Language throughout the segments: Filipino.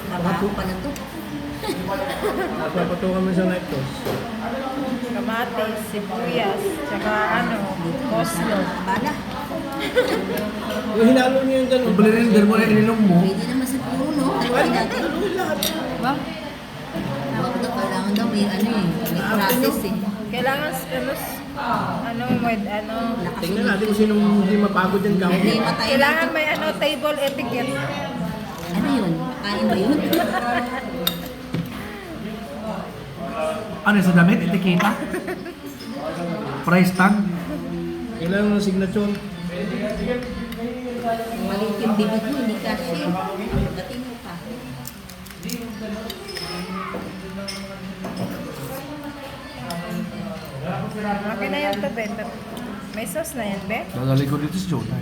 Trabaho pa na to. Napapato kami sa night toast. Kamatis, sibuyas, tsaka coslo. Bala. Yung hinalo niyo yung ganun. Blender mo na ininom mo. Pwede naman sa puro, no? Try natin. Ba? Tawag daw, kailangan daw may may process eh. Kailangan Tingnan natin kung sinong hindi mapagod yan ka. Hindi matay kailangan natin. may table etiquette. Ano yun? Kain ba yun? Ano sa damit? Etiketa? Price tag? Kailangan ng signature. Maliit yung bibig mo, hindi kasi. Dating mo pa. Okay na yan to, be. May sauce na yan, be. Dadali ko dito sa Jonah.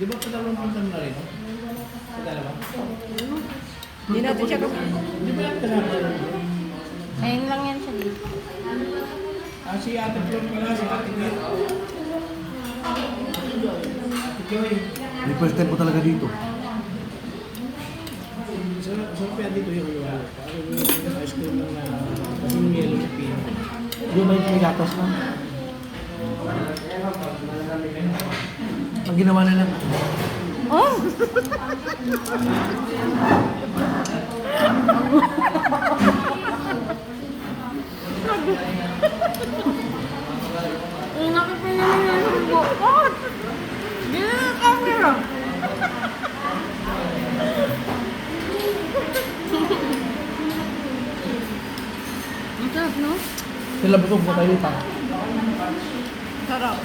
Di ba padalawang puntan na rin? Padalawa? Hindi natin siya Di ba yan padalawa? Ayun lang yan siya dito. Si Ate Flor pala, si Ate Flor. Ate Flor. May first time po talaga dito. Sarap yan dito yung halo-halo. Yung ice cream lang na kasi yung yellow na pin. Yung may gatas na. Ang ginawa na lang. Oh! Nakipinili yung bukod. Hindi na camera. Ang sarap, no? Sila butog mo tayo pa. Sarap.